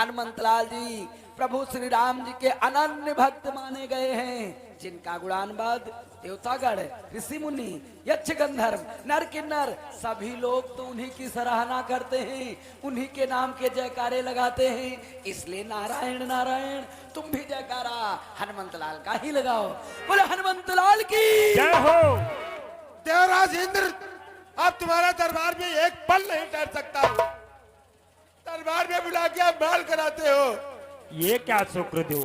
हनुमंतलाल जी प्रभु श्री राम जी के अनन्य भक्त माने गए हैं, जिनका गुणानवाद देवतागण, ऋषि मुनि, यक्ष गंधर्व, नर किन्नर सभी लोग तो उन्हीं की सराहना करते हैं, उन्हीं के नाम के जयकारे लगाते हैं। इसलिए नारायण नारायण तुम भी जयकारा हनुमंतलाल का ही लगाओ। बोले हनुमंतलाल की जय हो। देवराज इंद्र, अब तुम्हारा दरबार में एक पल नहीं ठहर सकता। दरबार में बुला के आप माल कराते हो। ये क्या शुक्रदेव,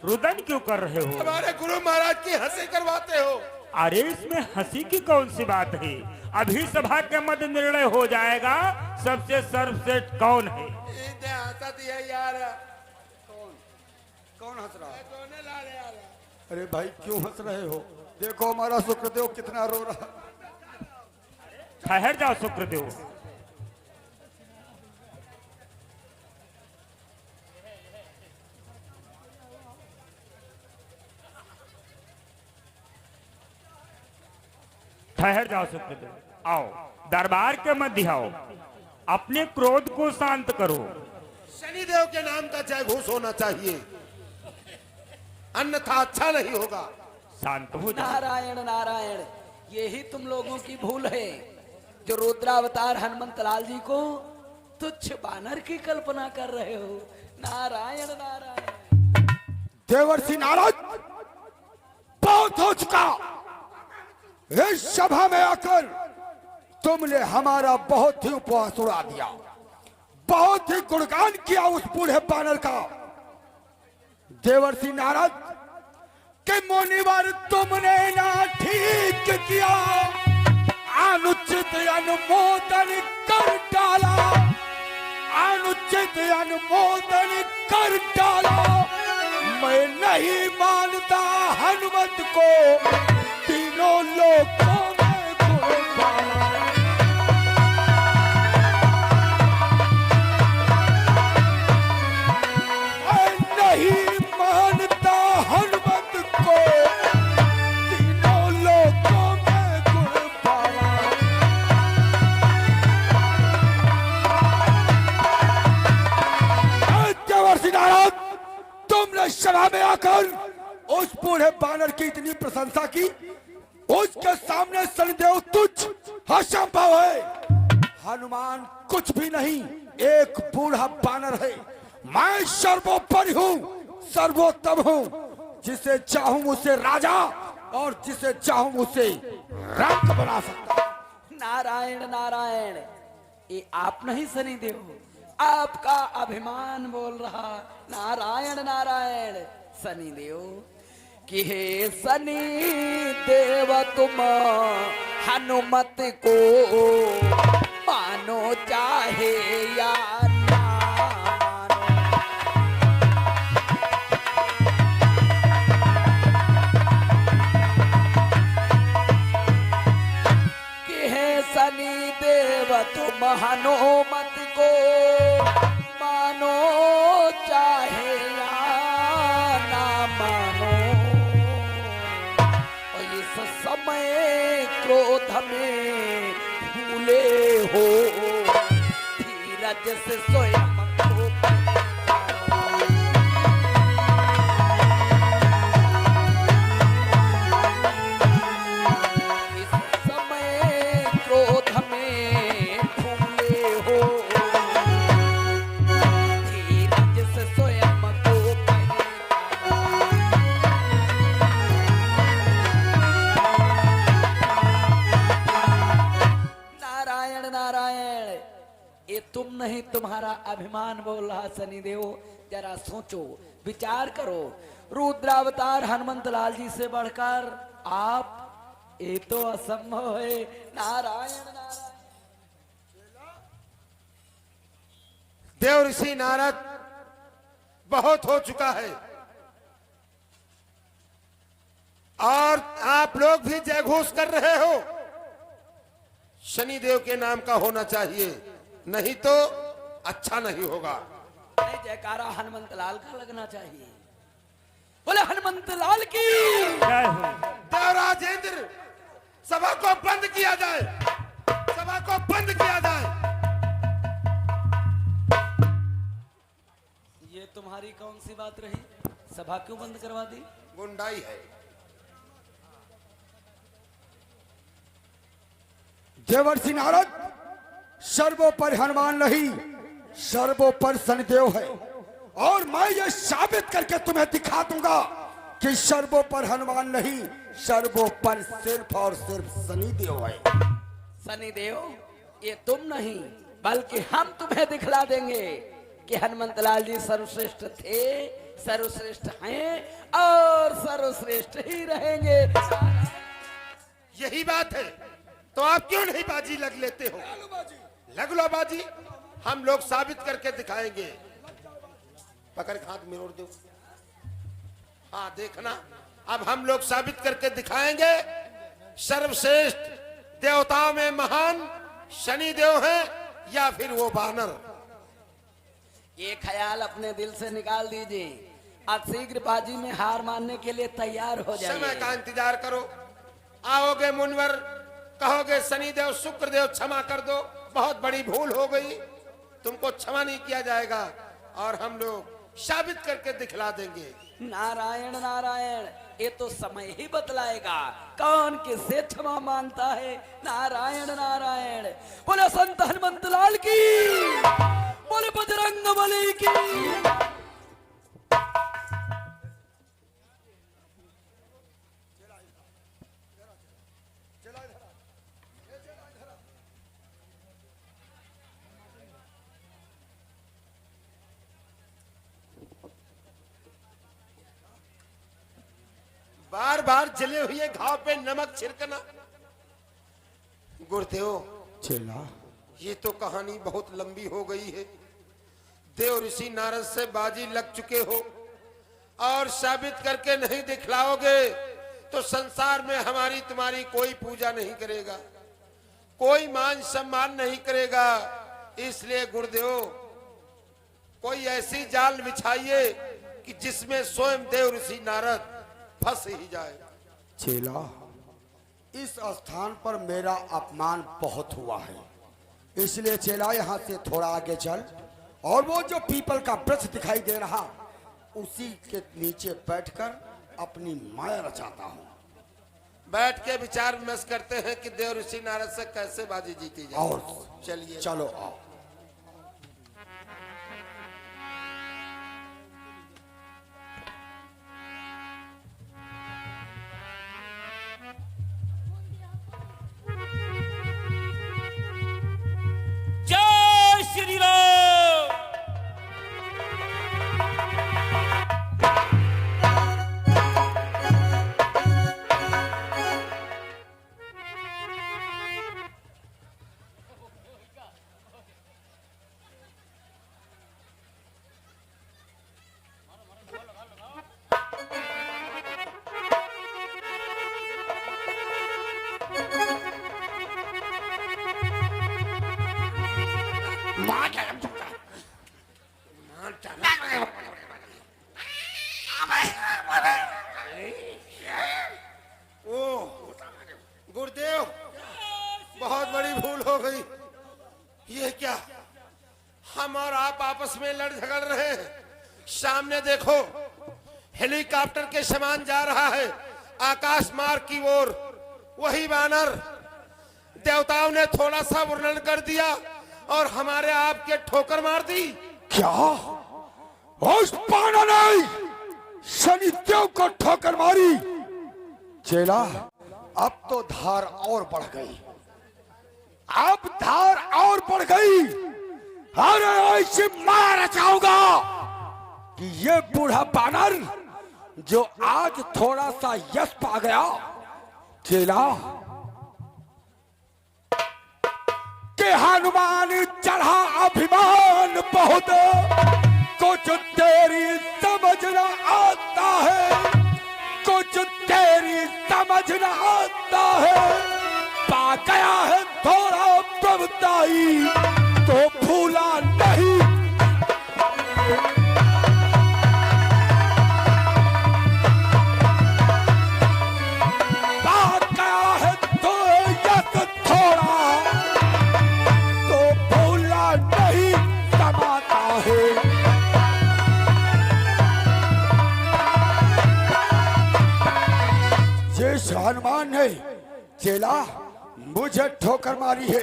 रुदन क्यों कर रहे हो? हमारे गुरु महाराज की हंसी करवाते हो। अरे इसमें हंसी की कौन सी बात है? अभी सभा के मध्य निर्णय हो जाएगा सबसे सर्वश्रेष्ठ कौन है। इतने हंसा दिया यार। कौन हंस रहा है? कौन ला रहे यार? अरे भाई क्यों हंस रहे हो? देखो हमारा शुक्रदेव कितना रो रहा। ठहर जाओ शुक्रदेव। ठहर जाओ शुक्रदेव, आओ दरबार के मध्य आओ, अपने क्रोध को शांत करो। शनिदेव के नाम का जय घोष होना चाहिए, अन्यथा अच्छा नहीं होगा। शांत हो जाओ। नारायण नारायण, यही तुम लोगों की भूल है, जो रुद्रावतार हनुमंतलाल जी को तुच्छ बानर की कल्पना कर रहे हो। नारायण नारायण। देवर्षि नारद, बहुत हो चुका। इस सभा में आकर तुमने हमारा बहुत ही उपवास उड़ा दिया, बहुत ही गुणगान किया उस बूढ़े बानर का। देवर्षि नारद के मुनिवर तुमने ना ठीक किया, अनुचित अनुमोदन कर डाला, अनुचित अनुमोदन कर डाला। मैं नहीं मानता हनुमत को तीनों लोगों में गुणगान। मैं नहीं मानता हनुमत को तीनों लोगों में गुणगान। देवर्षि नारद, तुमने सभा में आकर उस बूढ़े बानर की इतनी प्रशंसा की, उसके सामने शनिदेव तुच्छ असंभव है। हनुमान कुछ भी नहीं, एक बूढ़ा बानर है। मैं सर्वोपरि हूँ, सर्वोत्तम हूँ, जिसे चाहूं उसे राजा और जिसे चाहूं उसे रंक बना सकता। नारायण नारायण, ये आप नहीं शनिदेव, आपका अभिमान बोल रहा। नारायण नारायण। शनिदेव कि हे शनि देव, तुम हनुमत को मानो चाहे या ना मानो। कि हे शनि देव, तुम हनुमत को मानो चाहे या ना मानो। समय क्रोध में भूले हो, धीरज से स्वयं को पहचानो। इस समय क्रोध में भूले हो, धीरज से स्वयं को पहचानो। नारायण, ये तुम नहीं, तुम्हारा अभिमान बोल रहा। शनिदेव जरा सोचो, विचार करो, रुद्रावतार हनुमंतलाल जी से बढ़कर आप, ये तो असंभव है। नारायण नारायण। देव ऋषि नारद, बहुत हो चुका है और आप लोग भी जय घोष कर रहे हो। शनिदेव के नाम का होना चाहिए, नहीं तो अच्छा नहीं होगा। नहीं, जयकारा हनुमंतलाल का लगना चाहिए। बोले हनुमंतलाल की जय हो। देवराज इंद्र, सभा को बंद किया जाए, सभा को बंद किया जाए। ये तुम्हारी कौन सी बात रही? सभा क्यों बंद करवा दी? गुंडाई है। देवर्षि नारद, सर्वोपर हनुमान नहीं, सर्वोपर शनिदेव है। और मैं ये साबित करके तुम्हें दिखा दूंगा कि सर्वोपर हनुमान नहीं, सर्वोपर सिर्फ और सिर्फ शनिदेव है। शनिदेव, ये तुम नहीं बल्कि हम तुम्हें दिखला देंगे कि हनुमंतलाल जी सर्वश्रेष्ठ थे, सर्वश्रेष्ठ हैं और सर्वश्रेष्ठ ही रहेंगे। यही बात है, तो आप क्यों नहीं बाजी लग लेते हो? लग लो बाजी, हम लोग साबित करके दिखाएंगे। पकड़ हाथ मिरोड़ दो। हाँ देखना, अब हम लोग साबित करके दिखाएंगे सर्वश्रेष्ठ देवताओं में महान शनिदेव हैं या फिर वो बानर। ये ख्याल अपने दिल से निकाल दीजिए। आज शीघ्र बाजी में हार मानने के लिए तैयार हो जाइए। समय का इंतजार करो। आओगे मुनवर, कहोगे शनिदेव शुक्रदेव क्षमा कर दो, बहुत बड़ी भूल हो गई, तुमको क्षमा नहीं किया जाएगा और हम लोग साबित करके दिखला देंगे। नारायण नारायण, ये तो समय ही बतलाएगा कौन किससे क्षमा मांगता है। नारायण नारायण, बोले संत हनुमंत लाल की, बोले बजरंग बली की। बार बार जले हुए घाव पे नमक छिड़कना। गुरुदेव, चेला, ये तो कहानी बहुत लंबी हो गई है। देव ऋषि नारद से बाजी लग चुके हो और साबित करके नहीं दिखलाओगे तो संसार में हमारी तुम्हारी कोई पूजा नहीं करेगा, कोई मान सम्मान नहीं करेगा। इसलिए गुरुदेव, कोई ऐसी जाल बिछाइए कि जिसमें स्वयं देव ऋषि नारद फंस ही जाए। चेला, इस स्थान पर मेरा अपमान बहुत हुआ है, इसलिए चेला यहाँ से थोड़ा आगे चल और वो जो पीपल का वृक्ष दिखाई दे रहा उसी के नीचे बैठकर अपनी माया रचाता हूँ। बैठ के विचार विमर्श करते हैं कि देव ऋषि नारद से कैसे बाजी जीती जाए। और चलिए चलो आओ। जय श्री राम। गुरुदेव, बहुत बड़ी भूल हो गई। ये क्या, हम और आप आपस में लड़ झगड़ रहे हैं। सामने देखो, हेलीकॉप्टर के समान जा रहा है आकाश मार्ग की ओर वही बानर। देवताओं ने थोड़ा सा वर्णन कर दिया और हमारे आपके ठोकर मार दी। क्या उस बानर ने शनिदेव को ठोकर मारी? चेला, अब तो धार और बढ़ गई, अब धार और बढ़ गई। अरे ऐसी मार रचाऊंगा कि ये बूढ़ा बानर जो आज थोड़ा सा यश पा गया, चेला, के हनुमान चढ़ा अभिमान बहुत, कुछ तेरी समझ न आता है, कुछ तेरी समझ न आता है। पा गया है थोड़ा प्रभुताई तो भूला नहीं। पा गया है तो यश थोड़ा तो भूला नहीं समाता है। हनुमान ने चेला मुझे ठोकर मारी है,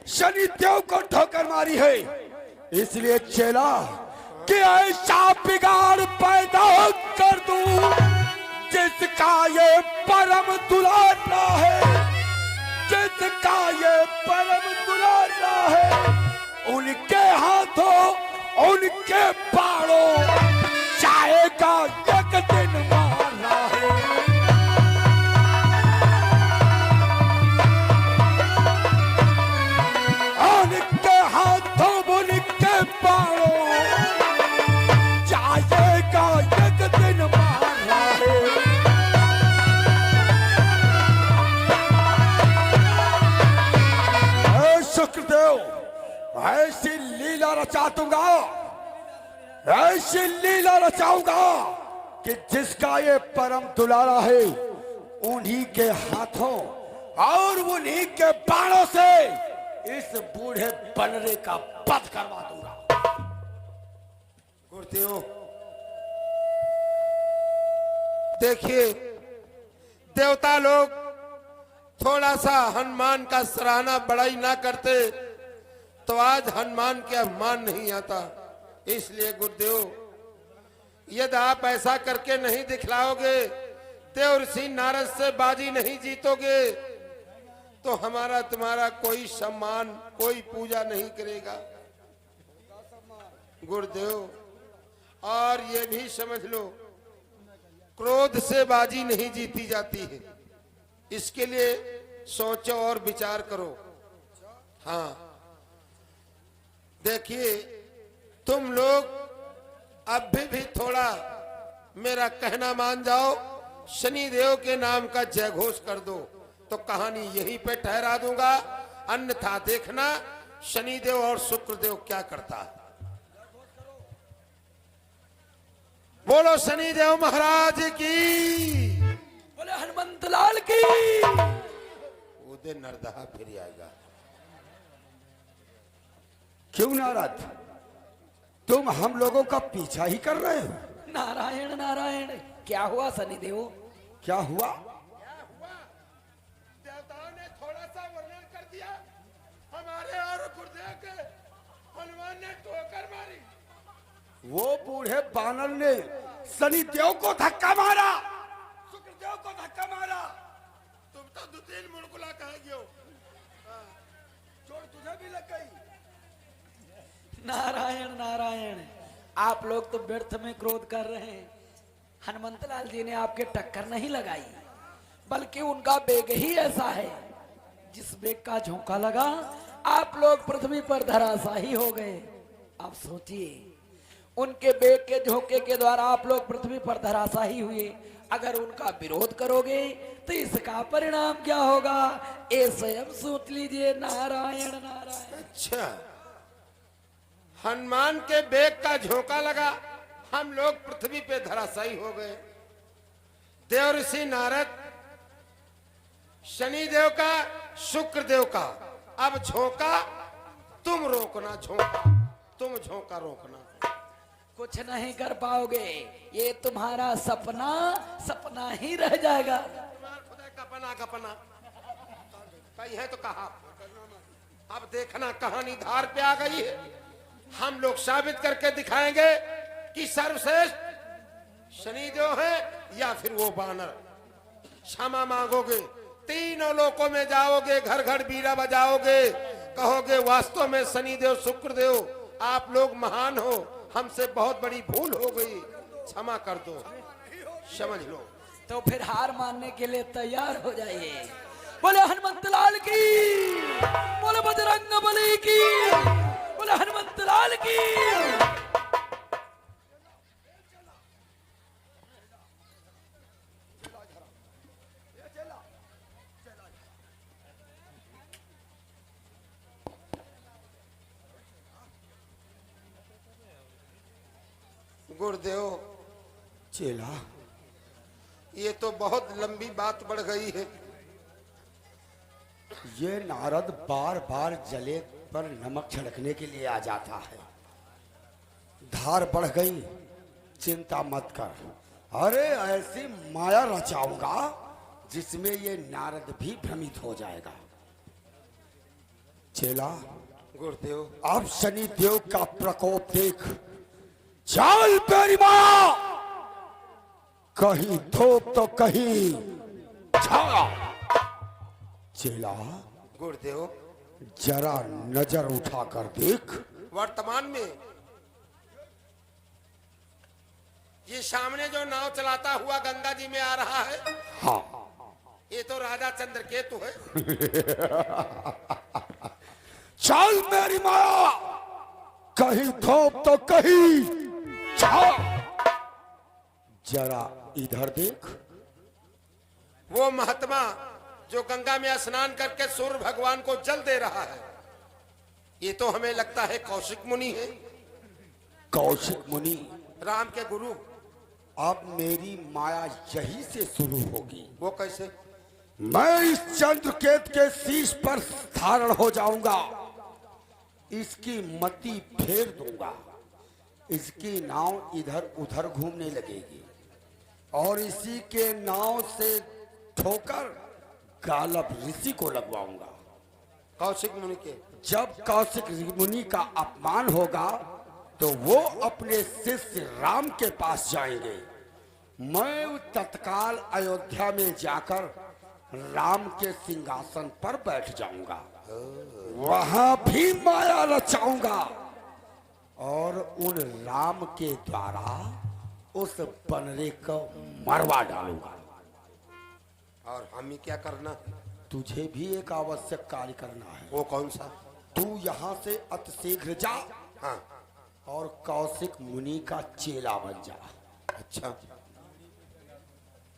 शनि देव को ठोकर मारी है, इसलिए चेला कि ऐसा बिगाड़ पैदा कर दूं जिसका ये परम दुलारा है, जिसका ये परम दुलारा है, उनके हाथों उनके बाणों जाएगा एक दिन मारा है। उनके हाथों उनके बाणों जाएगा एक दिन मारा है। शुक्रदेव ऐसी लीला रचा दूंगा, ऐसी लीला रचाऊंगा कि जिसका ये परम दुलारा है उन्हीं के हाथों और उन्हीं के बाणों से इस बूढ़े बनरे का वध करवा दूंगा। गुरुदेव देखिए, देवता लोग थोड़ा सा हनुमान का सराहना बड़ाई ना करते तो आज हनुमान के अपमान नहीं आता। इसलिए गुरुदेव यदि आप ऐसा करके नहीं दिखलाओगे, देव ऋषि नारद से बाजी नहीं जीतोगे, तो हमारा तुम्हारा कोई सम्मान, कोई पूजा नहीं करेगा गुरुदेव। और ये भी समझ लो, क्रोध से बाजी नहीं जीती जाती है, इसके लिए सोचो और विचार करो। हाँ देखिए, तुम लोग अब भी थोड़ा मेरा कहना मान जाओ, शनि देव के नाम का जय घोष कर दो तो कहानी यहीं पे ठहरा दूंगा, अन्यथा देखना शनि देव और शुक्र देव क्या करता है। बोलो शनि देव महाराज की, बोले हनुमंत लाल की। उदय नरदहा फिर आएगा। क्यों नारद, तुम हम लोगों का पीछा ही कर रहे हो? नारायण नारायण, क्या हुआ शनिदेव? क्या हुआ? देवताओं ने थोड़ा सा वर्णन कर दिया, हमारे और गुरुदेव के हनुमान ने ठोकर मारी। वो बूढ़े बानर ने शनि देव को धक्का मारा, शुक्रदेव को धक्का मारा। तुम तो दो तीन मुड़कुला कहेंगे हो। चोट तुझे भी लग गई। नारायण नारायण, आप लोग तो व्यर्थ में क्रोध कर रहे हैं। हनुमंत लाल जी ने आपके टक्कर नहीं लगाई, बल्कि उनका बेग ही ऐसा है, जिस बेग का झोंका लगा आप लोग पृथ्वी पर धराशाही हो गए। आप सोचिए, उनके बेग के झोंके के द्वारा आप लोग पृथ्वी पर धराशाही हुए। अगर उनका विरोध करोगे तो इसका परिणाम क्या होगा, ये स्वयं सोच लीजिए। नारायण नारायण। अच्छा, हनुमान के बेग का झोंका लगा, हम लोग पृथ्वी पे धराशायी हो गए। देव ऋषि नारद, शनि देव का, शुक्र देव का, अब झोंका तुम रोकना, झोंका तुम झोंका रोकना। कुछ नहीं कर पाओगे, ये तुम्हारा सपना सपना ही रह जाएगा। कपना कपना कही है तो कहा, अब देखना कहानी धार पे आ गई है। हम लोग साबित करके दिखाएंगे कि सर्वश्रेष्ठ शनिदेव है या फिर वो बानर। क्षमा मांगोगे, तीनों लोकों में जाओगे, घर घर बीड़ा बजाओगे, कहोगे वास्तव में शनिदेव शुक्रदेव आप लोग महान हो, हमसे बहुत बड़ी भूल हो गई, क्षमा कर दो, समझ लो। तो फिर हार मानने के लिए तैयार हो जाइए। बोले हनुमंत लाल की, बोले बजरंग बली की, बोले हनुमंत लाल की। गुरुदेव, चेला, ये तो बहुत लंबी बात बढ़ गई है। ये नारद बार बार जले पर नमक छिड़कने के लिए आ जाता है। धार बढ़ गई, चिंता मत कर। अरे ऐसी माया रचाऊंगा जिसमें ये नारद भी भ्रमित हो जाएगा। चेला, गुरुदेव, अब शनि देव का प्रकोप देख। चल मेरी माँ, कहीं धूप तो कहीं छाया। चेला, गुरुदेव, जरा नजर उठाकर देख। वर्तमान में ये सामने जो नाव चलाता हुआ गंगा जी में आ रहा है, हाँ, ये तो राजा चंद्रकेतु है। चल मेरी माया, कहीं धूप तो कहीं छाया। जरा इधर देख। वो महात्मा जो गंगा में स्नान करके सूर्य भगवान को जल दे रहा है, ये तो हमें लगता है कौशिक मुनि है। कौशिक मुनि, राम के गुरु। अब मेरी माया यही से शुरू होगी। वो कैसे? मैं इस चंद्रकेत के शीश पर धारण हो जाऊंगा, इसकी मति फेर दूंगा, इसकी नाव इधर उधर घूमने लगेगी और इसी के नाव से ठोकर गालब ऋषि को लगवाऊंगा। कौशिक मुनि के? जब कौशिक मुनि का अपमान होगा तो वो अपने शिष्य राम के पास जाएंगे। मैं तत्काल अयोध्या में जाकर राम के सिंहासन पर बैठ जाऊंगा, वहां भी माया रचाऊंगा और उन राम के द्वारा उस बनरे को मरवा डालूंगा। और हमें क्या करना है? तुझे भी एक आवश्यक कार्य करना है। वो कौन सा? तू यहाँ से अतिशीघ्र जा, हाँ। और कौशिक मुनि का चेला बन जा। अच्छा,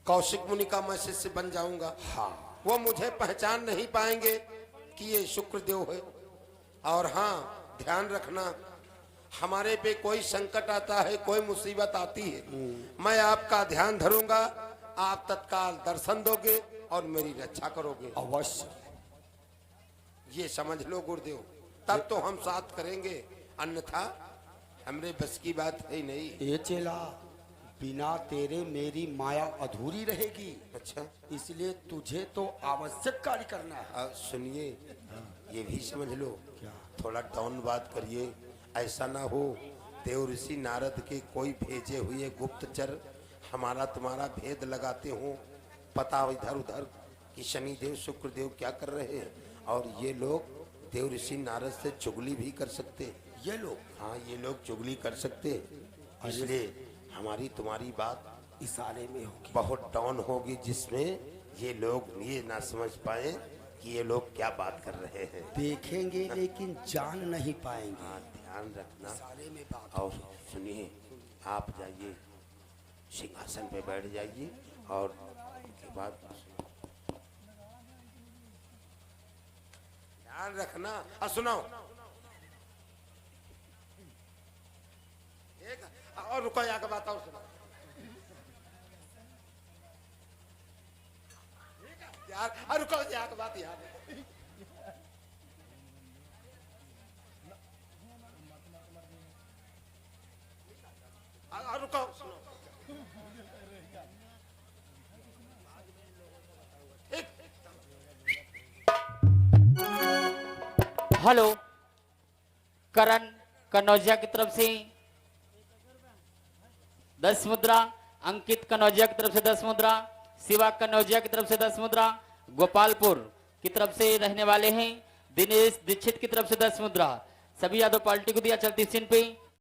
कौशिक मुनि का मैं शिष्य बन जाऊंगा। हाँ, वो मुझे पहचान नहीं पाएंगे कि ये शुक्रदेव है। और हाँ, ध्यान रखना, हमारे पे कोई संकट आता है, कोई मुसीबत आती है, मैं आपका ध्यान धरूंगा, आप तत्काल दर्शन दोगे और मेरी रक्षा करोगे। अवश्य। ये समझ लो गुरुदेव, तब तो हम साथ करेंगे, अन्यथा हमरे बस की बात है नहीं। ये चेला, बिना तेरे मेरी माया अधूरी रहेगी। अच्छा, इसलिए तुझे तो आवश्यक कार्य करना है। सुनिए, ये भी समझ लो, क्या? थोड़ा डाउन बात करिए। ऐसा ना हो देव ऋषि नारद के कोई भेजे हुए गुप्तचर हमारा तुम्हारा भेद लगाते हो, पता इधर उधर कि शनिदेव शुक्रदेव क्या कर रहे हैं, और ये लोग देव ऋषि नारद से चुगली भी कर सकते हैं। ये लोग? हाँ, ये लोग चुगली कर सकते हैं। इसलिए हमारी तुम्हारी बात इशारे में होगी, बहुत डाउन होगी, जिसमें ये लोग ये ना समझ पाए कि ये लोग क्या बात कर रहे हैं। देखेंगे लेकिन जान नहीं पाएंगे। हाँ, ध्यान रखना। इशारे में बात। और सुनिए, आप जाइए सिंहासन पे बैठ जाइए, और उसके बाद ध्यान रखना। और सुनो, एक और रुको, यहाँ का बात और सुनो यार। और रुको, यहाँ का बात याद है। और रुको, सुनो। हेलो, करण कनौजिया की तरफ से 10 मुद्रा, अंकित कनौजिया की तरफ से 10 मुद्रा, शिवा कनौजिया की तरफ से 10 मुद्रा, गोपालपुर की तरफ से रहने वाले हैं दिनेश दीक्षित की तरफ से 10 मुद्रा। सभी यादव पार्टी को दिया चलती सीन पे।